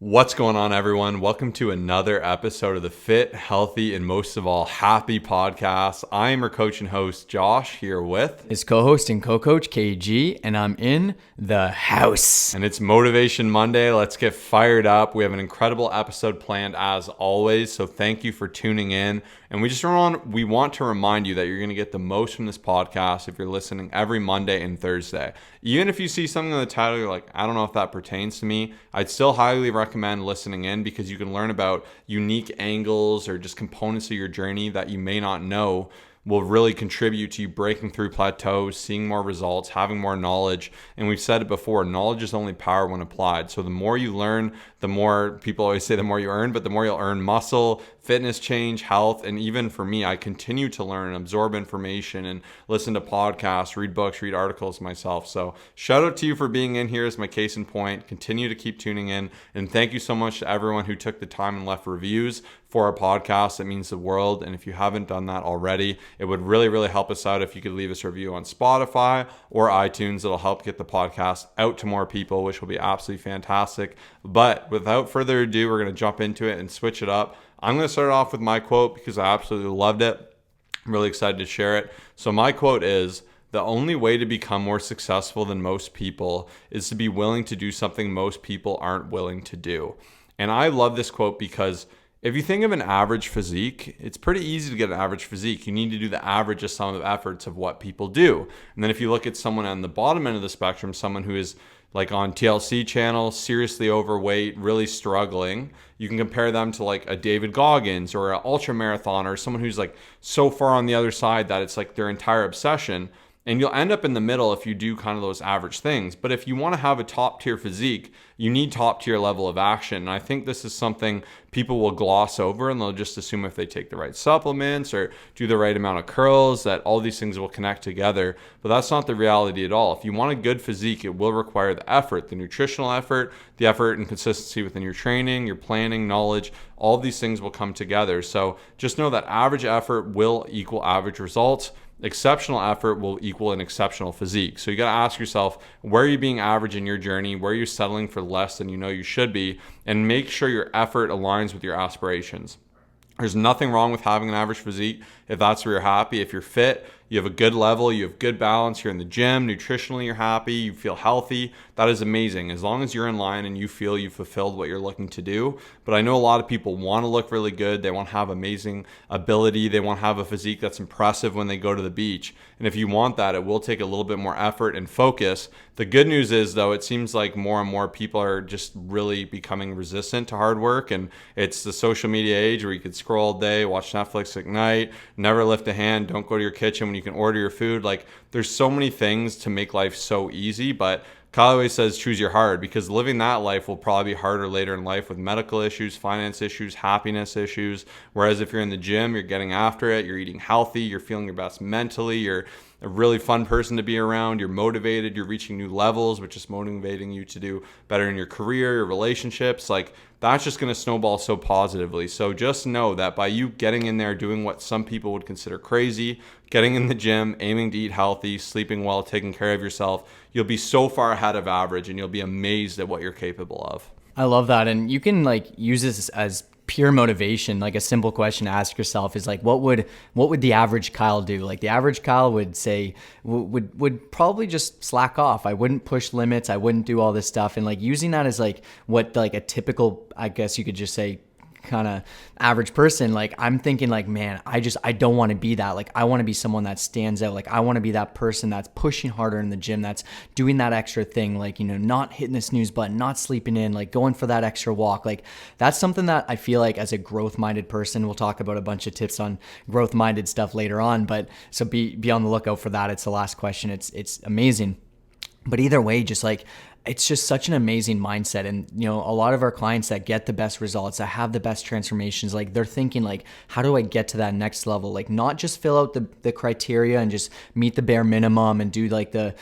What's going on, everyone? Welcome to another episode of the Fit, Healthy, and most of all, Happy podcast. I am your coach and host, Josh, here with his co-host and co-coach, KG, and I'm in the house. And it's Motivation Monday. Let's get fired up. We have an incredible episode planned as always, so thank you for tuning in. And we want to remind you that you're going to get the most from this podcast if you're listening every Monday and Thursday. Even if you see something in the title, you're like, I don't know if that pertains to me, I'd still highly recommend listening in because you can learn about unique angles or just components of your journey that you may not know will really contribute to you breaking through plateaus, seeing more results, having more knowledge. And we've said it before, knowledge is only power when applied. So the more you learn, the more, people always say the more you earn, but the more you'll earn muscle, fitness change, health. And even for me, I continue to learn and absorb information and listen to podcasts, read books, read articles myself. So shout out to you for being in here as my case in point. Continue to keep tuning in. And thank you so much to everyone who took the time and left reviews for our podcast. It means the world. And if you haven't done that already, it would really, really help us out if you could leave us a review on Spotify or iTunes. It'll help get the podcast out to more people, which will be absolutely fantastic. But without further ado, we're going to jump into it and switch it up. I'm going to start off with my quote because I absolutely loved it. I'm really excited to share it. So my quote is, "The only way to become more successful than most people is to be willing to do something most people aren't willing to do." And I love this quote because if you think of an average physique, it's pretty easy to get an average physique. You need to do the average of some of the efforts of what people do. And then if you look at someone on the bottom end of the spectrum, someone who is like on TLC channel, seriously overweight, really struggling, you can compare them to like a David Goggins or an ultra marathoner, or someone who's like so far on the other side that it's like their entire obsession. And you'll end up in the middle if you do kind of those average things. But if you want to have a top tier physique, you need top tier level of action. And I think this is something people will gloss over and they'll just assume if they take the right supplements or do the right amount of curls that all these things will connect together. But that's not the reality at all. If you want a good physique, it will require the effort, the nutritional effort, the effort and consistency within your training, your planning, knowledge. All of these things will come together. So just know that average effort will equal average results. Exceptional effort will equal an exceptional physique. So you got to ask yourself, where are you being average in your journey? Where are you settling for less than you know you should be? And make sure your effort aligns with your aspirations. There's nothing wrong with having an average physique if that's where you're happy. If you're fit, you have a good level, you have good balance, you're in the gym, nutritionally you're happy, you feel healthy, that is amazing. As long as you're in line and you feel you've fulfilled what you're looking to do. But I know a lot of people want to look really good. They want to have amazing ability. They want to have a physique that's impressive when they go to the beach. And if you want that, it will take a little bit more effort and focus. The good news is, though, it seems like more and more people are just really becoming resistant to hard work. And it's the social media age where you could scroll all day, watch Netflix at night, never lift a hand, don't go to your kitchen when you can order your food. Like, there's so many things to make life so easy, but Kyle always says choose your hard, because living that life will probably be harder later in life with medical issues, finance issues, happiness issues. Whereas if you're in the gym, you're getting after it, you're eating healthy, you're feeling your best mentally, you're a really fun person to be around, you're motivated, you're reaching new levels, which is motivating you to do better in your career, your relationships. Like, that's just going to snowball so positively. So just know that by you getting in there, doing what some people would consider crazy, getting in the gym, aiming to eat healthy, sleeping well, taking care of yourself, you'll be so far ahead of average and you'll be amazed at what you're capable of. I love that. And you can like use this as pure motivation. Like, a simple question to ask yourself is like, what would the average Kyle do? Like, the average Kyle would say, would probably just slack off. I wouldn't push limits. I wouldn't do all this stuff. And like using that as like what like a typical, I guess you could just say, kind of average person, like I'm thinking like, man, I don't want to be that. Like, I want to be someone that stands out. Like, I want to be that person that's pushing harder in the gym, that's doing that extra thing, like, you know, not hitting the snooze button, not sleeping in, like going for that extra walk. Like, that's something that I feel like as a growth-minded person, we'll talk about a bunch of tips on growth-minded stuff later on, but so be on the lookout for that. It's the last question. It's amazing. But either way, just like, it's just such an amazing mindset. And, you know, a lot of our clients that get the best results, that have the best transformations, like they're thinking like, how do I get to that next level? Like, not just fill out the criteria and just meet the bare minimum and do like the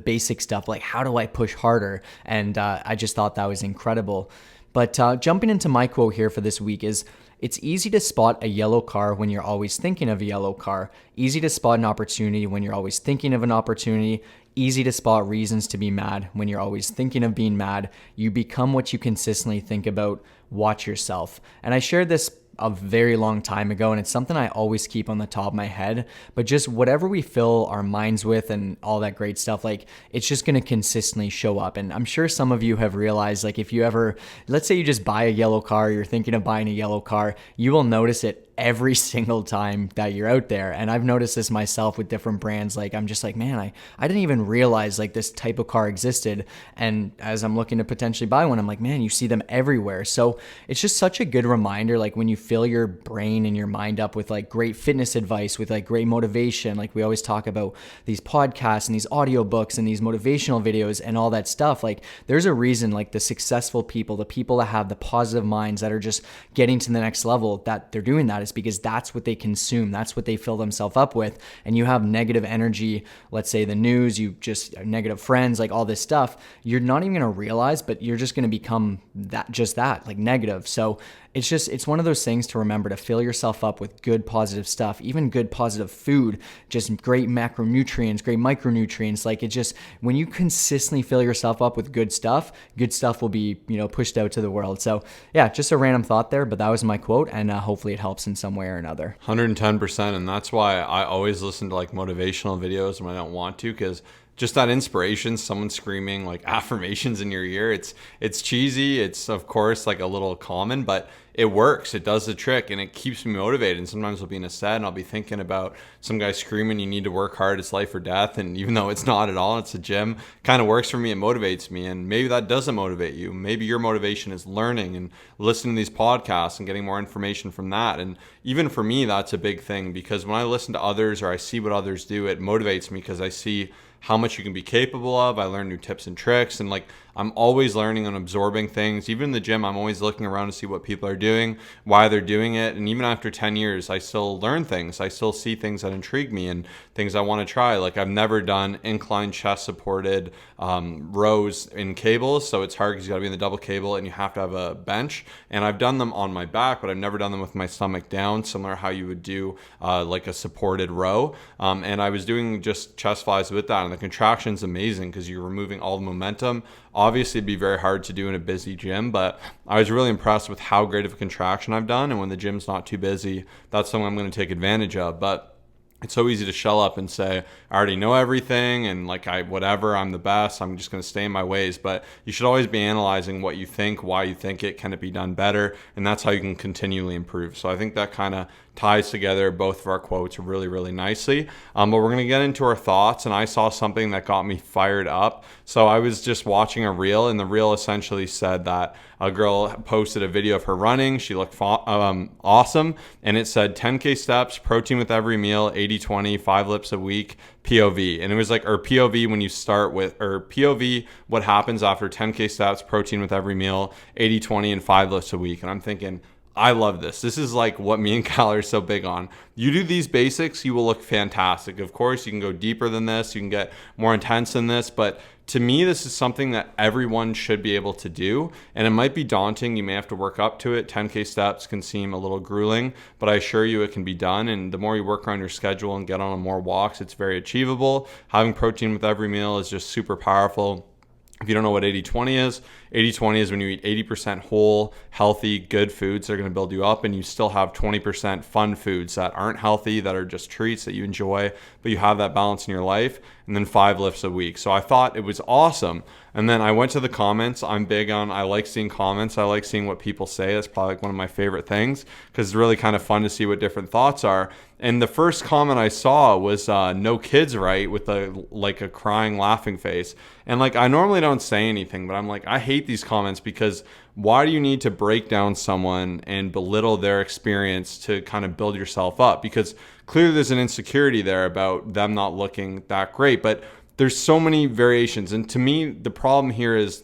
basic stuff. Like, how do I push harder? And I just thought that was incredible. But jumping into my quote here for this week is, it's easy to spot a yellow car when you're always thinking of a yellow car. Easy to spot an opportunity when you're always thinking of an opportunity. easy to spot reasons to be mad when you're always thinking of being mad. You become what you consistently think about. Watch yourself. And I shared this a very long time ago, and it's something I always keep on the top of my head. But just whatever we fill our minds with and all that great stuff, like, it's just going to consistently show up. And I'm sure some of you have realized, like, if you ever, let's say you just buy a yellow car, you're thinking of buying a yellow car, you will notice it every single time that you're out there. And I've noticed this myself with different brands. Like, I'm just like, man, I didn't even realize like this type of car existed. And as I'm looking to potentially buy one, I'm like, man, you see them everywhere. So it's just such a good reminder, like when you fill your brain and your mind up with like great fitness advice, with like great motivation, like we always talk about these podcasts and these audiobooks and these motivational videos and all that stuff. Like, there's a reason, like, the successful people, the people that have the positive minds that are just getting to the next level, that they're doing that is because that's what they consume. That's what they fill themselves up with. And you have negative energy, let's say the news, you just negative friends, like all this stuff, you're not even going to realize, but you're just going to become that, like negative. So it's one of those things to remember, to fill yourself up with good positive stuff, even good positive food, just great macronutrients, great micronutrients. Like, it just, when you consistently fill yourself up with good stuff will be, pushed out to the world. So yeah, just a random thought there, but that was my quote, and hopefully it helps in some way or another. 110%. And that's why I always listen to like motivational videos when I don't want to, because just that inspiration, someone screaming like affirmations in your ear, it's cheesy. It's of course like a little common, but it works. It does the trick, and it keeps me motivated. And sometimes I'll be in a set and I'll be thinking about some guy screaming, you need to work hard, it's life or death. And even though it's not at all, it's a gym, kind of works for me, it motivates me. And maybe that doesn't motivate you. Maybe your motivation is learning and listening to these podcasts and getting more information from that. And even for me, that's a big thing, because when I listen to others or I see what others do, it motivates me, because I see how much you can be capable of. I learn new tips and tricks, and like, I'm always learning and absorbing things. Even in the gym, I'm always looking around to see what people are doing, why they're doing it. And even after 10 years, I still learn things. I still see things that intrigue me and things I want to try. Like, I've never done incline chest supported rows in cables. So it's hard because you got to be in the double cable and you have to have a bench. And I've done them on my back, but I've never done them with my stomach down, similar to how you would do like a supported row. And I was doing just chest flies with that. And the contraction's amazing because you're removing all the momentum. Obviously, it'd be very hard to do in a busy gym, but I was really impressed with how great of a contraction I've done. And when the gym's not too busy, that's something I'm going to take advantage of. But it's so easy to shell up and say, I already know everything, and like, I'm the best, I'm just going to stay in my ways. But you should always be analyzing what you think, why you think it, can it be done better? And that's how you can continually improve. So I think that kind of ties together both of our quotes really, really nicely. But we're going to get into our thoughts, and I saw something that got me fired up. So I was just watching a reel, and the reel essentially said that a girl posted a video of her running. She looked awesome, and it said 10K steps, protein with every meal, 80-20, 5 lips a week, POV. And it was like, or POV when you start with, or POV, what happens after 10K steps, protein with every meal, 80-20, and 5 lifts a week. And I'm thinking, I love this. This is like what me and Cal are so big on. You do these basics, you will look fantastic. Of course, you can go deeper than this. You can get more intense than this. But to me, this is something that everyone should be able to do. And it might be daunting. You may have to work up to it. 10K steps can seem a little grueling, but I assure you it can be done. And the more you work around your schedule and get on more walks, it's very achievable. Having protein with every meal is just super powerful. If you don't know what 80-20 is, 80-20 is when you eat 80% whole, healthy, good foods that are going to build you up, and you still have 20% fun foods that aren't healthy, that are just treats that you enjoy, but you have that balance in your life, and then 5 lifts a week. So I thought it was awesome. And then I went to the comments. I like seeing comments. I like seeing what people say. That's probably like one of my favorite things, because it's really kind of fun to see what different thoughts are. And the first comment I saw was no kids, right? With a crying, laughing face. And like, I normally don't say anything, but I'm like, I hate these comments, because why do you need to break down someone and belittle their experience to kind of build yourself up? Because clearly there's an insecurity there about them not looking that great, but there's so many variations. And to me, the problem here is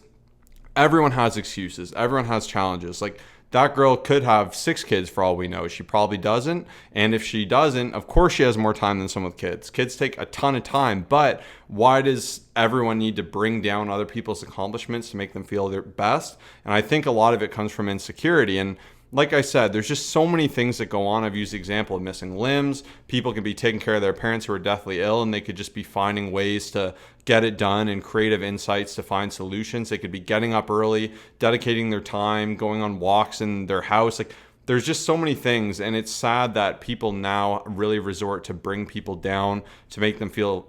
everyone has excuses. Everyone has challenges. Like, that girl could have 6 kids for all we know. She probably doesn't. And if she doesn't, of course she has more time than someone with kids. Kids take a ton of time. But why does everyone need to bring down other people's accomplishments to make them feel their best? And I think a lot of it comes from insecurity. And like I said, there's just so many things that go on. I've used the example of missing limbs. People can be taking care of their parents who are deathly ill, and they could just be finding ways to get it done and creative insights to find solutions. They could be getting up early, dedicating their time, going on walks in their house. Like, there's just so many things, and it's sad that people now really resort to bring people down to make them feel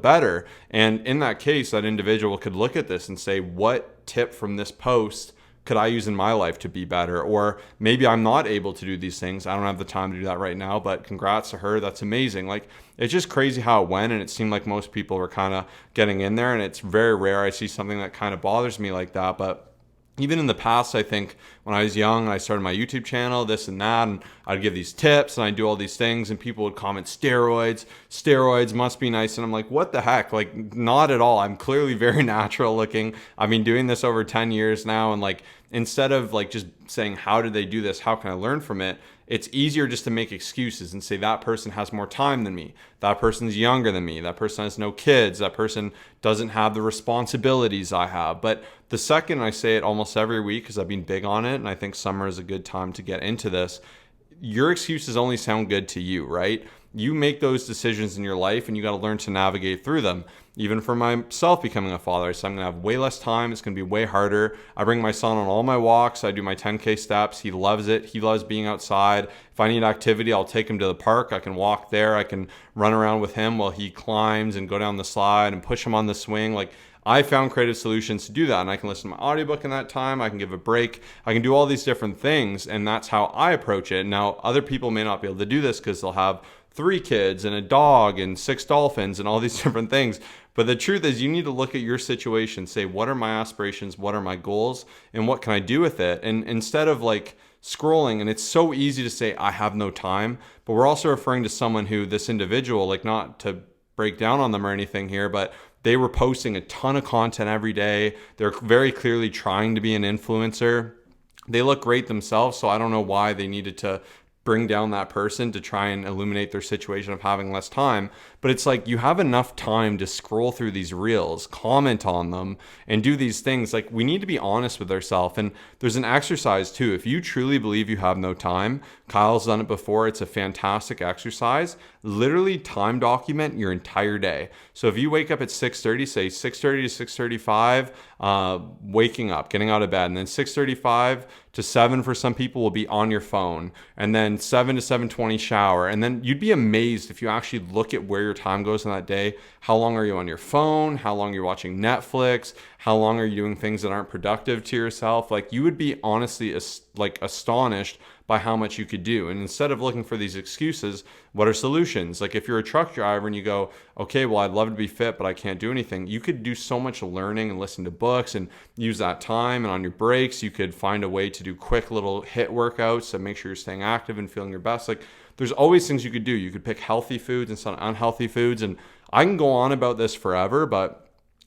better. And in that case, that individual could look at this and say, what tip from this post could I use in my life to be better? Or maybe I'm not able to do these things. I don't have the time to do that right now, but congrats to her. That's amazing. Like, it's just crazy how it went, and it seemed like most people were kind of getting in there, and it's very rare I see something that kind of bothers me like that. But even in the past, I think when I was young, I started my YouTube channel, this and that, and I'd give these tips and I'd do all these things, and people would comment steroids must be nice. And I'm like, what the heck? Like, not at all. I'm clearly very natural looking. I've been doing this over 10 years now. And like, instead of like just saying, how did they do this? How can I learn from it? It's easier just to make excuses and say that person has more time than me. That person's younger than me. That person has no kids. That person doesn't have the responsibilities I have. But the second I say it almost every week, because I've been big on it, and I think summer is a good time to get into this, your excuses only sound good to you, right? You make those decisions in your life, and you got to learn to navigate through them. Even for myself becoming a father, so I'm going to have way less time. It's going to be way harder. I bring my son on all my walks. I do my 10K steps. He loves it. He loves being outside. If I need activity, I'll take him to the park. I can walk there. I can run around with him while he climbs and go down the slide and push him on the swing. Like, I found creative solutions to do that, and I can listen to my audiobook in that time. I can give a break. I can do all these different things, and that's how I approach it. Now, other people may not be able to do this because they'll have 3 kids and a dog and 6 dolphins and all these different things. But the truth is, you need to look at your situation, say, what are my aspirations? What are my goals? And what can I do with it? And instead of like scrolling, and it's so easy to say, I have no time, but we're also referring to someone who, this individual, like, not to break down on them or anything here, but they were posting a ton of content every day. They're very clearly trying to be an influencer. They look great themselves, so I don't know why they needed to bring down that person to try and illuminate their situation of having less time. But it's like, you have enough time to scroll through these reels, comment on them, and do these things. Like, we need to be honest with ourselves. And there's an exercise too. If you truly believe you have no time, Kyle's done it before. It's a fantastic exercise. Literally time document your entire day. So if you wake up at 6:30, say 6:30 to 6:35, waking up, getting out of bed, and then 6:35 to 7 for some people will be on your phone, and then 7 to 7:20 shower. And then you'd be amazed if you actually look at where your time goes in that day. How long are you on your phone? How long you're watching Netflix? How long are you doing things that aren't productive to yourself? Like, you would be honestly astonished by how much you could do. And instead of looking for these excuses, what are solutions? Like, if you're a truck driver and you go, okay, well, I'd love to be fit, but I can't do anything. You could do so much learning and listen to books and use that time. And on your breaks, you could find a way to do quick little HIIT workouts to make sure you're staying active and feeling your best. Like, there's always things you could do. You could pick healthy foods instead of unhealthy foods. And I can go on about this forever, but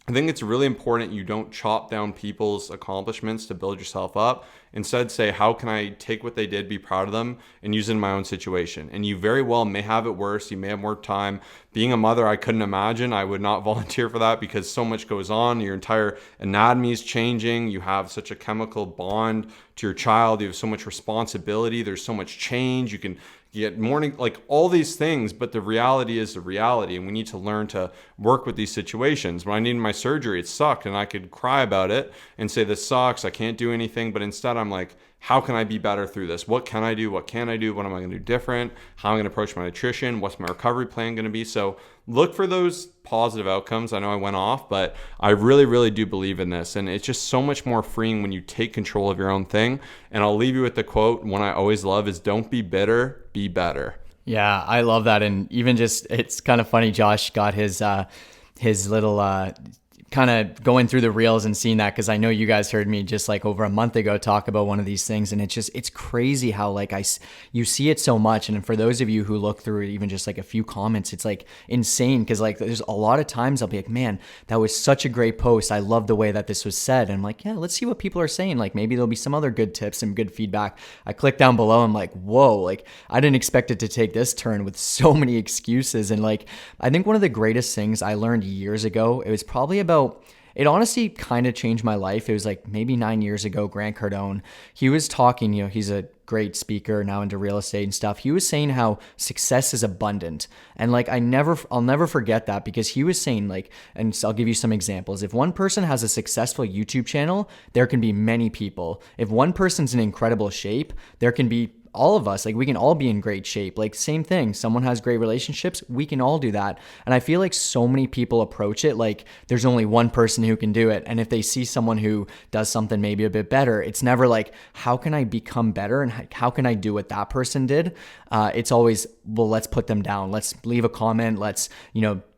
I think it's really important you don't chop down people's accomplishments to build yourself up. Instead, say, how can I take what they did, be proud of them, and use it in my own situation? And you very well may have it worse. You may have more time. Being a mother, I couldn't imagine. I would not volunteer for that because so much goes on. Your entire anatomy is changing. You have such a chemical bond to your child. You have so much responsibility. There's so much change. You can get morning, like all these things, but the reality is the reality, and we need to learn to work with these situations. When I needed my surgery, it sucked, and I could cry about it and say, this sucks, I can't do anything. But instead, I'm like, how can I be better through this? What can I do? What can I do? What am I going to do different? How am I going to approach my nutrition? What's my recovery plan going to be? So look for those positive outcomes. I know I went off, but I really, really do believe in this. And it's just so much more freeing when you take control of your own thing. And I'll leave you with the quote, one I always love, is don't be bitter, be better. Yeah, I love that. And even just, it's kind of funny, Josh got his little kind of going through the reels and seeing that, because I know you guys heard me just like over a month ago talk about one of these things, and it's crazy how like you see it so much. And for those of you who look through it, even just like a few comments, it's like insane, because like there's a lot of times I'll be like, man, that was such a great post, I love the way that this was said. And I'm like, yeah, let's see what people are saying. Like, maybe there'll be some other good tips and good feedback. I click down below, I'm like, whoa, like I didn't expect it to take this turn with so many excuses. And like, I think one of the greatest things I learned years ago, it was probably about, it honestly kind of changed my life. It was like maybe 9 years ago, Grant Cardone, he was talking, he's a great speaker now into real estate and stuff. He was saying how success is abundant. And like, I'll never forget that, because he was saying like, and so I'll give you some examples. If one person has a successful YouTube channel, there can be many people. If one person's in incredible shape, there can be all of us. Like, we can all be in great shape. Like, same thing. Someone has great relationships, we can all do that. And I feel like so many people approach it like there's only one person who can do it. And if they see someone who does something maybe a bit better, it's never like, how can I become better and how can I do what that person did? It's always, well, let's put them down. Let's leave a comment. Let's,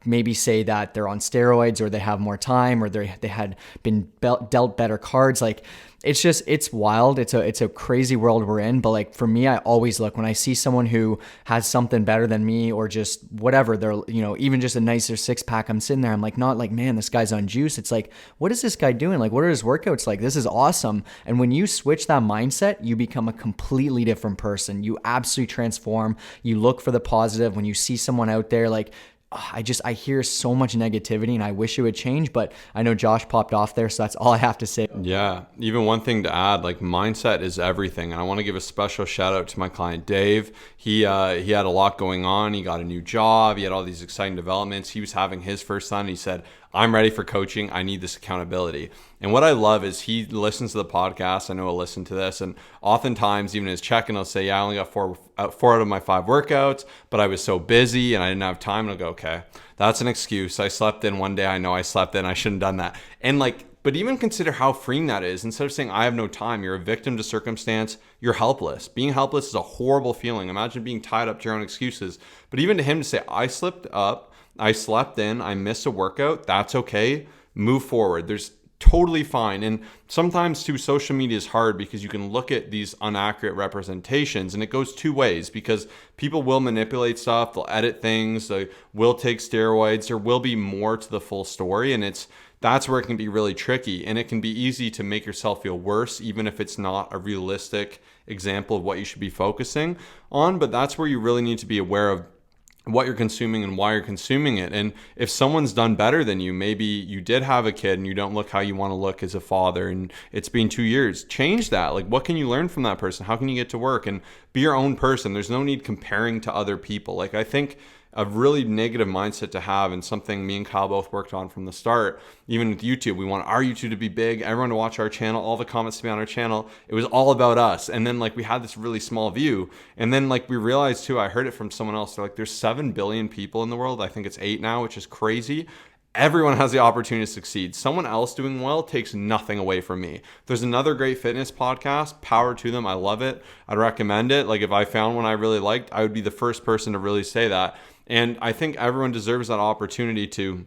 maybe say that they're on steroids, or they have more time, or they had been dealt better cards. Like, it's wild. It's a crazy world we're in. But like, for me, I always look, when I see someone who has something better than me, or just whatever, they're, even just a nicer six pack, I'm sitting there, I'm like, not like, man, this guy's on juice. It's like, what is this guy doing? Like, what are his workouts like? This is awesome. And when you switch that mindset, you become a completely different person. You absolutely transform. You look for the positive. When you see someone out there, like, I hear so much negativity, and I wish it would change, but I know Josh popped off there, so that's all I have to say. Yeah. Even one thing to add, like, mindset is everything. And I want to give a special shout out to my client, Dave. He had a lot going on. He got a new job. He had all these exciting developments. He was having his first son. He said, I'm ready for coaching. I need this accountability. And what I love is he listens to the podcast. I know he'll listen to this. And oftentimes, even his check-in, he'll say, yeah, I only got four out of my 5 workouts, but I was so busy and I didn't have time. And I'll go, okay, that's an excuse. I slept in one day. I know I slept in. I shouldn't have done that. And like, but even consider how freeing that is. Instead of saying, I have no time, you're a victim to circumstance, you're helpless. Being helpless is a horrible feeling. Imagine being tied up to your own excuses. But even to him to say, I slipped up, I slept in, I missed a workout, that's okay. Move forward. There's totally fine. And sometimes too, social media is hard because you can look at these inaccurate representations, and it goes two ways, because people will manipulate stuff, they'll edit things, they will take steroids, there will be more to the full story. And that's where it can be really tricky, and it can be easy to make yourself feel worse, even if it's not a realistic example of what you should be focusing on. But that's where you really need to be aware of what you're consuming and why you're consuming it. And if someone's done better than you, maybe you did have a kid and you don't look how you want to look as a father, and it's been 2 years, change that. Like, what can you learn from that person? How can you get to work and be your own person? There's no need comparing to other people. Like, I think a really negative mindset to have, and something me and Kyle both worked on from the start. Even with YouTube, we want our YouTube to be big, everyone to watch our channel, all the comments to be on our channel. It was all about us. And then like, we had this really small view, and then like, we realized too, I heard it from someone else, they're like, there's 7 billion people in the world. I think it's 8 now, which is crazy. Everyone has the opportunity to succeed. Someone else doing well takes nothing away from me. There's another great fitness podcast, power to them. I love it. I'd recommend it. Like, if I found one I really liked, I would be the first person to really say that. And I think everyone deserves that opportunity to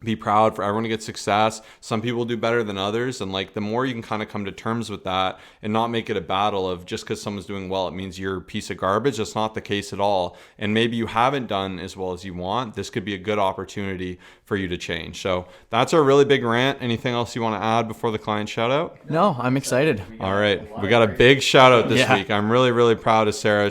be proud, for everyone to get success. Some people do better than others. And like, the more you can kind of come to terms with that and not make it a battle of just because someone's doing well, it means you're a piece of garbage. That's not the case at all. And maybe you haven't done as well as you want. This could be a good opportunity for you to change. So that's our really big rant. Anything else you want to add before the client shout out? No, I'm excited. All right. We got a big shout out this week. I'm really, really proud of Sarah.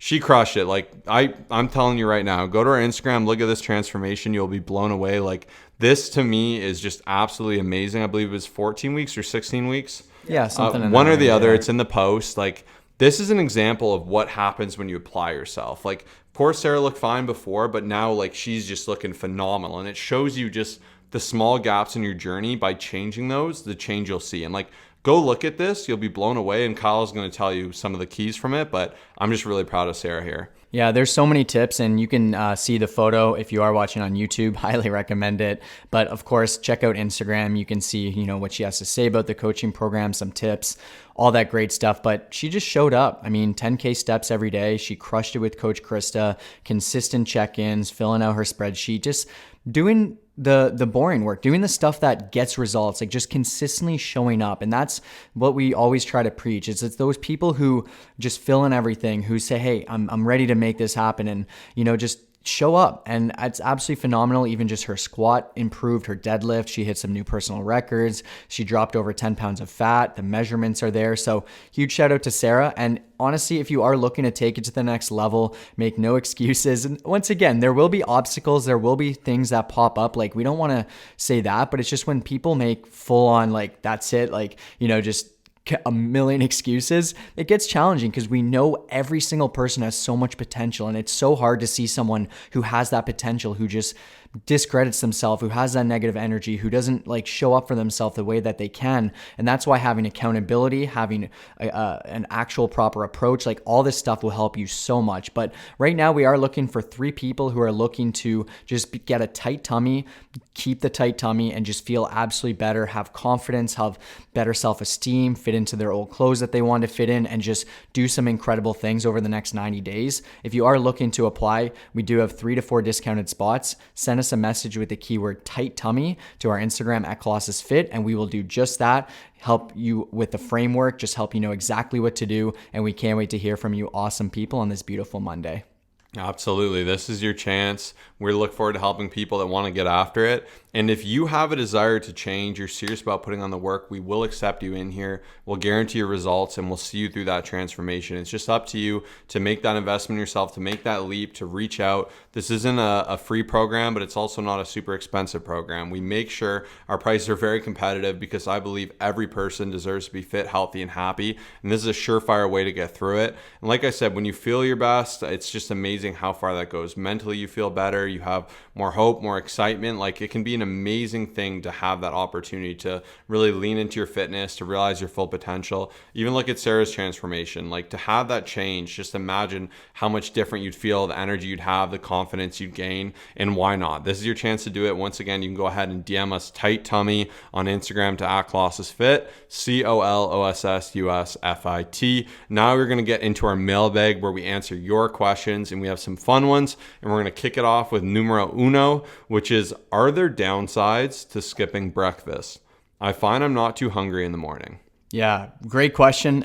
She crushed it. Like, I'm telling you right now, go to our Instagram, look at this transformation. You'll be blown away. Like, this to me is just absolutely amazing. I believe it was 14 weeks or 16 weeks. Yeah, something in one that or the range, other. yeah. It's in the post. Like, this is an example of what happens when you apply yourself. Like, of course, Sarah looked fine before, but now like, she's just looking phenomenal. And it shows you just the small gaps in your journey. By changing those, the change you'll see. And like, go look at this. You'll be blown away. And Kyle's going to tell you some of the keys from it. But I'm just really proud of Sarah here. Yeah, there's so many tips, and you can see the photo if you are watching on YouTube. Highly recommend it. But of course, check out Instagram. You can see, what she has to say about the coaching program, some tips, all that great stuff. But she just showed up. I mean, 10K steps every day. She crushed it with Coach Krista, consistent check-ins, filling out her spreadsheet, just doing the boring work, doing the stuff that gets results, like just consistently showing up. And that's what we always try to preach. It's those people who just fill in everything, who say, hey, I'm ready to make this happen. And, just show up. And it's absolutely phenomenal. Even just her squat improved, her deadlift. She hit some new personal records. She dropped over 10 pounds of fat. The measurements are there. So huge shout out to Sarah. And honestly, if you are looking to take it to the next level, make no excuses. And once again, there will be obstacles. There will be things that pop up. Like, we don't want to say that, but it's just when people make full on, like, that's it, like, just a million excuses, it gets challenging because we know every single person has so much potential, and it's so hard to see someone who has that potential who just discredits themselves, who has that negative energy, who doesn't like show up for themselves the way that they can. And that's why having accountability, having an actual proper approach, like all this stuff will help you so much. But right now we are looking for 3 people who are looking to just get a tight tummy, keep the tight tummy, and just feel absolutely better, have confidence, have better self-esteem, fit into their old clothes that they want to fit in, and just do some incredible things over the next 90 days. If you are looking to apply, we do have 3 to 4 discounted spots. Send us a message with the keyword tight tummy to our Instagram at colossusfit, and we will do just that. Help you with the framework, just help you know exactly what to do. And we can't wait to hear from you awesome people on this beautiful Monday. Absolutely. This is your chance. We look forward to helping people that want to get after it. And if you have a desire to change, you're serious about putting on the work, we will accept you in here. We'll guarantee your results, and we'll see you through that transformation. It's just up to you to make that investment in yourself, to make that leap, to reach out. This isn't a free program, but it's also not a super expensive program. We make sure our prices are very competitive because I believe every person deserves to be fit, healthy, and happy. And this is a surefire way to get through it. And like I said, when you feel your best, it's just amazing how far that goes. Mentally, you feel better. You have more hope, more excitement. Like, it can be an amazing thing to have that opportunity to really lean into your fitness, to realize your full potential. Even look at Sarah's transformation, like to have that change, just imagine how much different you'd feel, the energy you'd have, the confidence you'd gain, and why not? This is your chance to do it. Once again, you can go ahead and DM us tight tummy on Instagram to @colossusfit, COLOSSUSFIT. Now we're going to get into our mailbag where we answer your questions, and we have some fun ones, and we're going to kick it off with numero uno, which is, are there downsides to skipping breakfast? I find I'm not too hungry in the morning. Yeah, great question.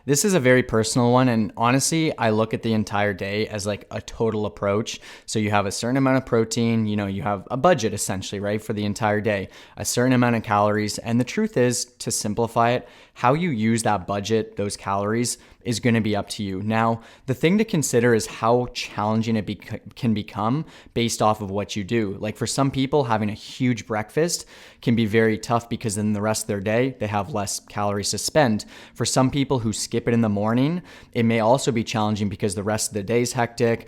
This is a very personal one. And honestly, I look at the entire day as like a total approach. So you have a certain amount of protein, you have a budget essentially, right? For the entire day, a certain amount of calories. And the truth is, to simplify it, how you use that budget, those calories, is going to be up to you. Now, the thing to consider is how challenging it can become based off of what you do. Like, for some people, having a huge breakfast can be very tough because then the rest of their day, they have less calories to spend. For some people who skip it in the morning, it may also be challenging because the rest of the day is hectic.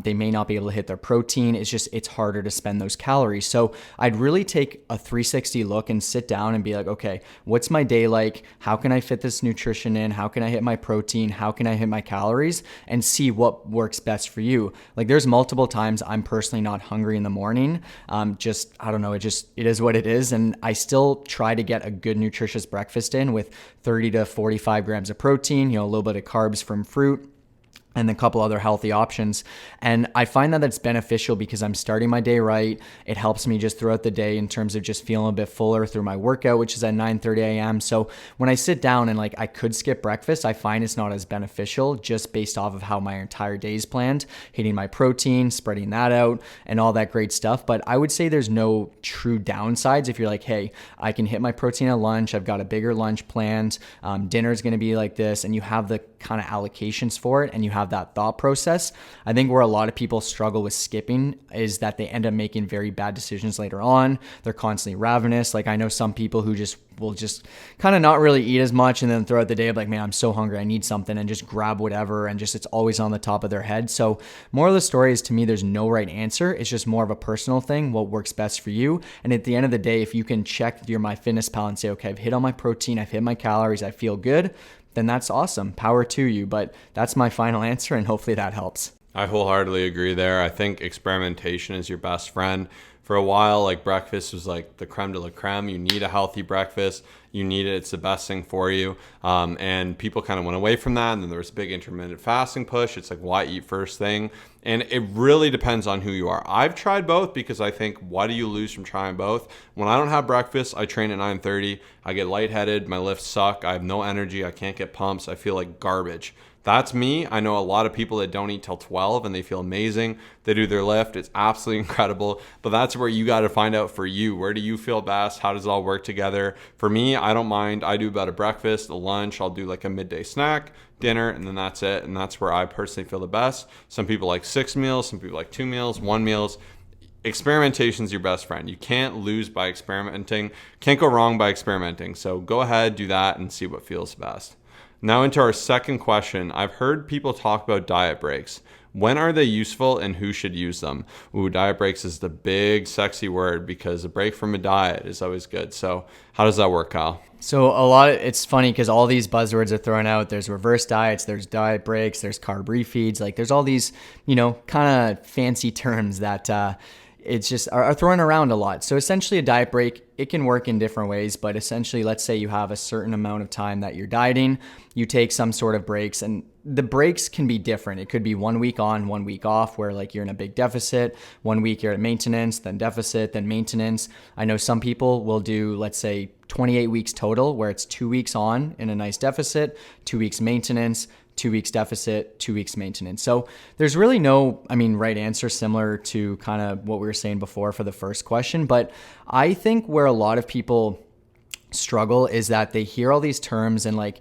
They may not be able to hit their protein. It's harder to spend those calories. So I'd really take a 360 look and sit down and be like, okay, what's my day like? How can I fit this nutrition in? How can I hit my protein? How can I hit my calories? And see what works best for you. Like, there's multiple times I'm personally not hungry in the morning. I don't know. It is what it is. And I still try to get a good nutritious breakfast in with 30 to 45 grams of protein, a little bit of carbs from fruit, and a couple other healthy options. And I find that that's beneficial because I'm starting my day right. It helps me just throughout the day in terms of just feeling a bit fuller through my workout, which is at 9:30 a.m. So when I sit down and I could skip breakfast, I find it's not as beneficial just based off of how my entire day is planned, hitting my protein, spreading that out, and all that great stuff. But I would say there's no true downsides if you're like, hey, I can hit my protein at lunch. I've got a bigger lunch planned. Dinner's going to be like this. And you have the kind of allocations for it, and you have that thought process. I think where a lot of people struggle with skipping is that they end up making very bad decisions later on. They're constantly ravenous. Like, I know some people who will just kind of not really eat as much, and then throughout the day, I'm like, man, I'm so hungry, I need something, and just grab whatever, and just it's always on the top of their head. So moral of the story is, to me, there's no right answer. It's just more of a personal thing, what works best for you. And at the end of the day, if you can check your MyFitnessPal and say, okay, I've hit all my protein, I've hit my calories, I feel good, then that's awesome. Power to you. But that's my final answer, and hopefully that helps. I wholeheartedly agree there. I think experimentation is your best friend. For a while, breakfast was like the creme de la creme. You need a healthy breakfast. You need it. It's the best thing for you. And people kind of went away from that. And then there was a big intermittent fasting push. It's like, why eat first thing? And it really depends on who you are. I've tried both because I think, what do you lose from trying both? When I don't have breakfast, I train at 9:30. I get lightheaded. My lifts suck. I have no energy. I can't get pumps. I feel like garbage. That's me. I know a lot of people that don't eat till 12 and they feel amazing. They do their lift. It's absolutely incredible. But that's where you got to find out for you. Where do you feel best? How does it all work together? For me, I don't mind. I do about a breakfast, a lunch. I'll do like a midday snack, dinner, and then that's it. And that's where I personally feel the best. Some people like 6 meals. Some people like 2 meals, 1 meals. Experimentation is your best friend. You can't lose by experimenting. Can't go wrong by experimenting. So go ahead, do that, and see what feels best. Now into our second question. I've heard people talk about diet breaks. When are they useful and who should use them? Ooh, diet breaks is the big sexy word because a break from a diet is always good. So how does that work, Kyle? So it's funny because all these buzzwords are thrown out. There's reverse diets, there's diet breaks, there's carb refeeds. Like there's all these, kind of fancy terms that it's just are thrown around a lot. So essentially a diet break, it can work in different ways, but essentially let's say you have a certain amount of time that you're dieting, you take some sort of breaks, and the breaks can be different. It could be 1 week on, 1 week off, where like you're in a big deficit, 1 week you're at maintenance, then deficit, then maintenance. I know some people will do, let's say 28 weeks total, where it's 2 weeks on in a nice deficit, 2 weeks maintenance, 2 weeks deficit, 2 weeks maintenance. So there's really no, right answer, similar to kind of what we were saying before for the first question. But I think where a lot of people struggle is that they hear all these terms and like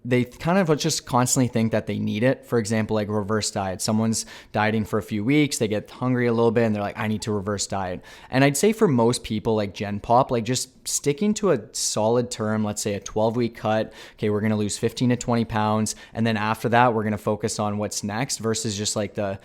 they kind of just constantly think that they need it. For example, like reverse diet. Someone's dieting for a few weeks, they get hungry a little bit and they're like, I need to reverse diet. And I'd say for most people like Gen Pop, like just sticking to a solid term, let's say a 12-week cut. Okay, we're going to lose 15 to 20 pounds. And then after that, we're going to focus on what's next versus just like the,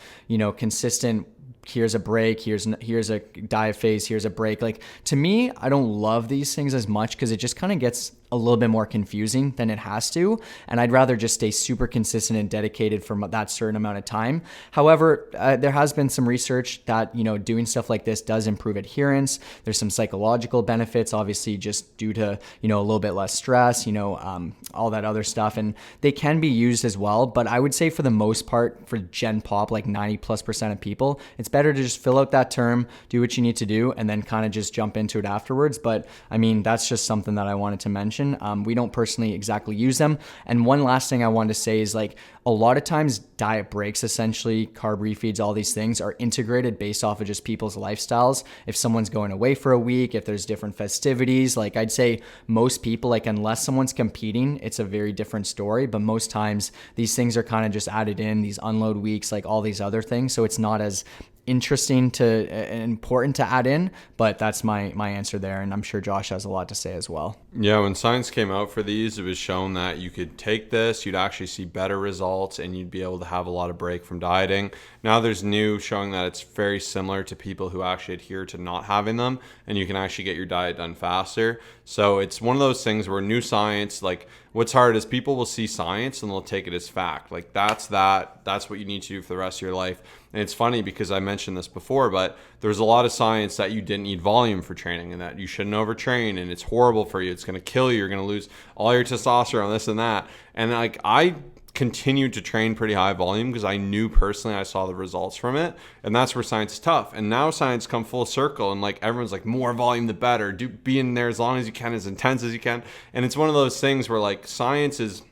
consistent, here's a break, here's a diet phase, here's a break. Like to me, I don't love these things as much because it just kind of gets a little bit more confusing than it has to. And I'd rather just stay super consistent and dedicated for that certain amount of time. However, there has been some research that, doing stuff like this does improve adherence. There's some psychological benefits, obviously, just due to, a little bit less stress, all that other stuff. And they can be used as well. But I would say for the most part, for Gen Pop, like 90+% of people, it's better to just fill out that term, do what you need to do, and then kind of just jump into it afterwards. But that's just something that I wanted to mention. We don't personally exactly use them. And one last thing I wanted to say is like a lot of times diet breaks, essentially carb refeeds, all these things are integrated based off of just people's lifestyles. If someone's going away for a week, if there's different festivities, like I'd say most people, like unless someone's competing, it's a very different story. But most times these things are kind of just added in, these unload weeks, like all these other things. So it's not as interesting to and important to add in, but that's my answer there. And I'm sure Josh has a lot to say as well. Yeah, when science came out for these, it was shown that you could take this, you'd actually see better results, and you'd be able to have a lot of break from dieting. Now there's new showing that it's very similar to people who actually adhere to not having them, and you can actually get your diet done faster. So it's one of those things where new science, like what's hard is people will see science and they'll take it as fact. Like that's what you need to do for the rest of your life. And it's funny because I mentioned this before, but there's a lot of science that you didn't need volume for training and that you shouldn't overtrain and it's horrible for you. It's going to kill you. You're going to lose all your testosterone, this and that. And like I continued to train pretty high volume because I knew personally I saw the results from it. And that's where science is tough. And now science come full circle and like everyone's like more volume the better. Be in there as long as you can, as intense as you can. And it's one of those things where like science is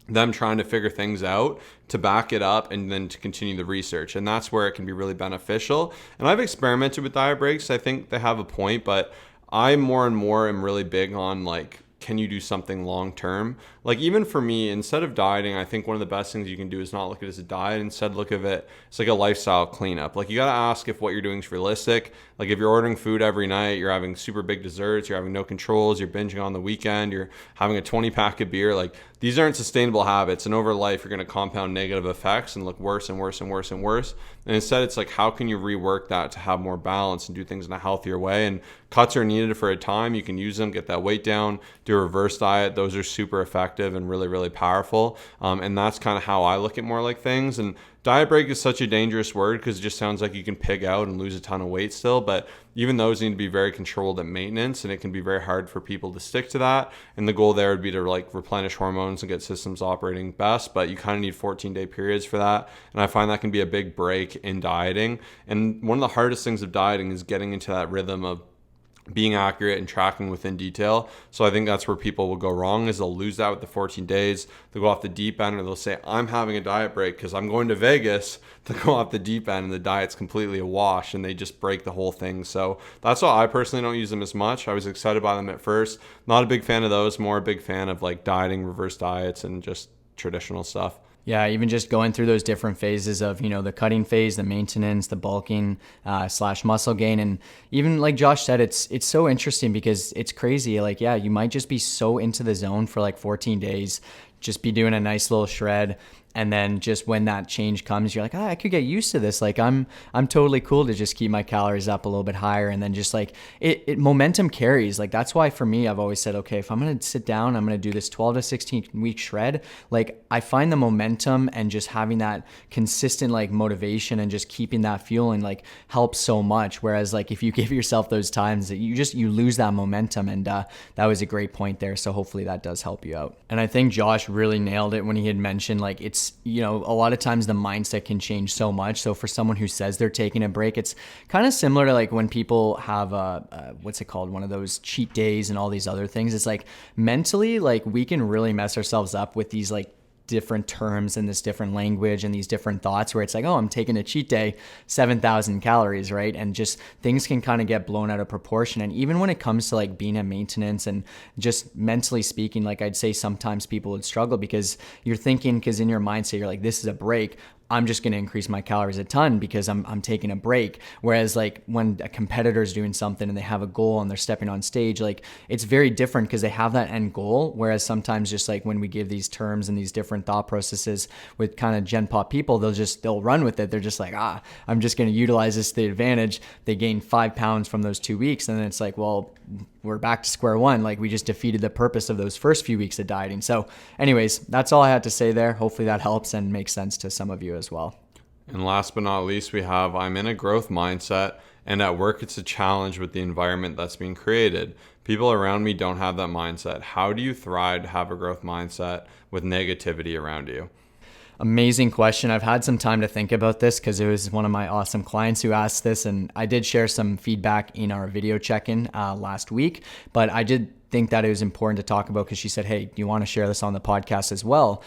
them trying to figure things out to back it up and then to continue the research. And that's where it can be really beneficial. And I've experimented with diet breaks. I think they have a point, but I more and more am really big on like, can you do something long term? Like even for me, instead of dieting, I think one of the best things you can do is not look at it as a diet. Instead, look at it as like a lifestyle cleanup. Like you got to ask if what you're doing is realistic. Like if you're ordering food every night, you're having super big desserts, you're having no controls, you're binging on the weekend, you're having a 20-pack of beer. Like these aren't sustainable habits. And over life, you're going to compound negative effects and look worse and worse and worse and worse. And instead, it's like, how can you rework that to have more balance and do things in a healthier way? And cuts are needed for a time. You can use them, get that weight down, do a reverse diet. Those are super effective. effective and really, really powerful. And that's kind of how I look at more like things. And diet break is such a dangerous word because it just sounds like you can pig out and lose a ton of weight still. But even those need to be very controlled at maintenance, and it can be very hard for people to stick to that. And the goal there would be to like replenish hormones and get systems operating best. But you kind of need 14-day periods for that. And I find that can be a big break in dieting. And one of the hardest things of dieting is getting into that rhythm of being accurate and tracking within detail. So I think that's where people will go wrong, is they'll lose that with the 14 days. They'll go off the deep end, or they'll say, I'm having a diet break because I'm going to Vegas. They'll go off the deep end and the diet's completely a wash, and they just break the whole thing. So that's why I personally don't use them as much. I was excited by them at first. Not a big fan of those, more a big fan of like dieting, reverse diets, and just traditional stuff. Yeah, even just going through those different phases of, the cutting phase, the maintenance, the bulking, / muscle gain. And even like Josh said, it's so interesting because it's crazy. Like, yeah, you might just be so into the zone for like 14 days, just be doing a nice little shred. And then just when that change comes, you're like, I could get used to this. Like I'm totally cool to just keep my calories up a little bit higher. And then just like it momentum carries. Like that's why for me, I've always said, okay, if I'm going to sit down, I'm going to do this 12 to 16 week shred. Like I find the momentum and just having that consistent like motivation and just keeping that fueling like helps so much. Whereas like if you give yourself those times that you lose that momentum. And that was a great point there. So hopefully that does help you out. And I think Josh really nailed it when he had mentioned like it's, a lot of times the mindset can change so much. So for someone who says they're taking a break, it's kind of similar to like when people have what's it called? One of those cheat days and all these other things. It's like mentally, like we can really mess ourselves up with these like different terms and this different language and these different thoughts where it's like, oh, I'm taking a cheat day, 7,000 calories, right? And just things can kind of get blown out of proportion. And even when it comes to like being at maintenance and just mentally speaking, like I'd say sometimes people would struggle because you're thinking, because in your mindset, you're like, this is a break. I'm just going to increase my calories a ton because I'm taking a break. Whereas like when a competitor is doing something and they have a goal and they're stepping on stage, like it's very different because they have that end goal. Whereas sometimes just like when we give these terms and these different thought processes with kind of Gen Pop people, they'll run with it. They're just like, I'm just going to utilize this to the advantage. They gain 5 pounds from those 2 weeks. And then it's like, well, we're back to square one. Like we just defeated the purpose of those first few weeks of dieting. So anyways, that's all I had to say there. Hopefully that helps and makes sense to some of you as well. And last but not least, we have, I'm in a growth mindset, and at work it's a challenge with the environment that's being created. People around me don't have that mindset. How do you thrive to have a growth mindset with negativity around you? Amazing question. I've had some time to think about this because it was one of my awesome clients who asked this, and I did share some feedback in our video check-in last week, but I did think that it was important to talk about because she said, hey, do you want to share this on the podcast as well?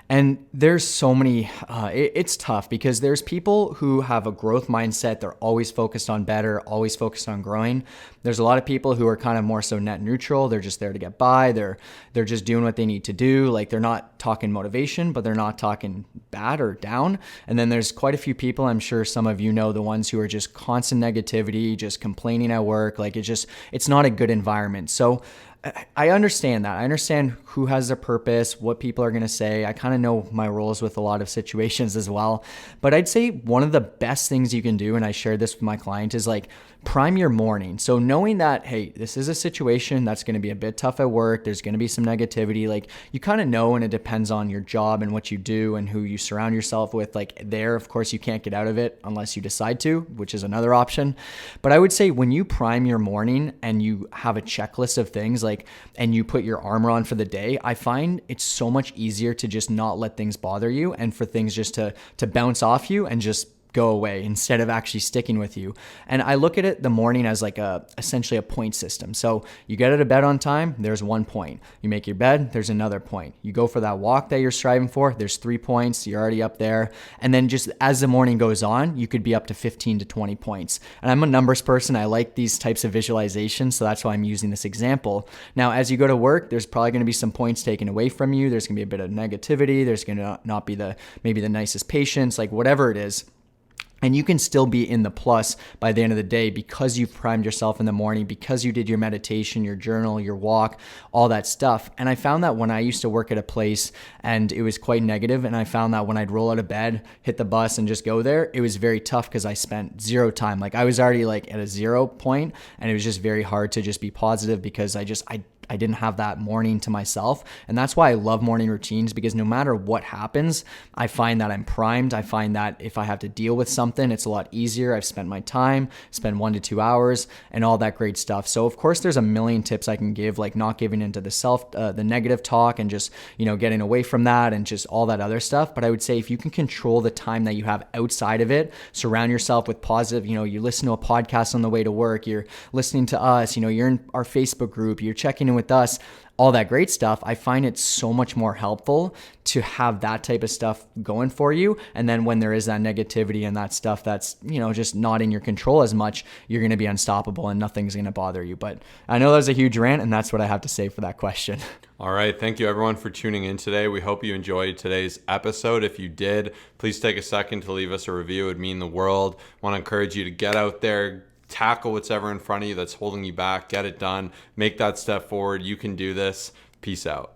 And there's so many, it's tough because there's people who have a growth mindset. They're always focused on better, always focused on growing. There's a lot of people who are kind of more so net neutral. They're just there to get by. They're just doing what they need to do. Like they're not talking motivation, but they're not talking bad or down. And then there's quite a few people, I'm sure some of you know, the ones who are just constant negativity, just complaining at work. Like it's not a good environment. So I understand that. I understand who has their purpose, what people are going to say. I kind of know my roles with a lot of situations as well. But I'd say one of the best things you can do, and I shared this with my client, is like prime your morning. So knowing that, hey, this is a situation that's going to be a bit tough at work. There's going to be some negativity. Like you kind of know, and it depends on your job and what you do and who you surround yourself with. Like there, of course, you can't get out of it unless you decide to, which is another option. But I would say when you prime your morning and you have a checklist of things and you put your armor on for the day, I find it's so much easier to just not let things bother you and for things just to bounce off you and just go away instead of actually sticking with you. And I look at it the morning as like essentially a point system. So you get out of bed on time, there's 1 point. You make your bed, there's another point. You go for that walk that you're striving for, there's 3 points. You're already up there. And then just as the morning goes on, you could be up to 15 to 20 points. And I'm a numbers person. I like these types of visualizations. So that's why I'm using this example. Now, as you go to work, there's probably going to be some points taken away from you. There's going to be a bit of negativity. There's going to not be maybe the nicest patience, like whatever it is. And you can still be in the plus by the end of the day because you've primed yourself in the morning, because you did your meditation, your journal, your walk, all that stuff. And I found that when I used to work at a place and it was quite negative, and I found that when I'd roll out of bed, hit the bus and just go there, it was very tough because I spent zero time. Like I was already like at a 0 point, and it was just very hard to just be positive because I I didn't have that morning to myself. And that's why I love morning routines, because no matter what happens, I find that I'm primed. I find that if I have to deal with something, it's a lot easier. I've spent my time, spend 1 to 2 hours and all that great stuff. So of course there's a million tips I can give, like not giving into the negative talk and just, getting away from that and just all that other stuff. But I would say if you can control the time that you have outside of it, surround yourself with positive, you listen to a podcast on the way to work, you're listening to us, you're in our Facebook group, you're checking in with us, all that great stuff. I find it so much more helpful to have that type of stuff going for you. And then when there is that negativity and that stuff that's, just not in your control as much, you're going to be unstoppable and nothing's going to bother you. But I know that was a huge rant, and that's what I have to say for that question. All right. Thank you everyone for tuning in today. We hope you enjoyed today's episode. If you did, please take a second to leave us a review. It would mean the world. I want to encourage you to get out there, tackle what's ever in front of you that's holding you back, get it done, make that step forward. You can do this. Peace out.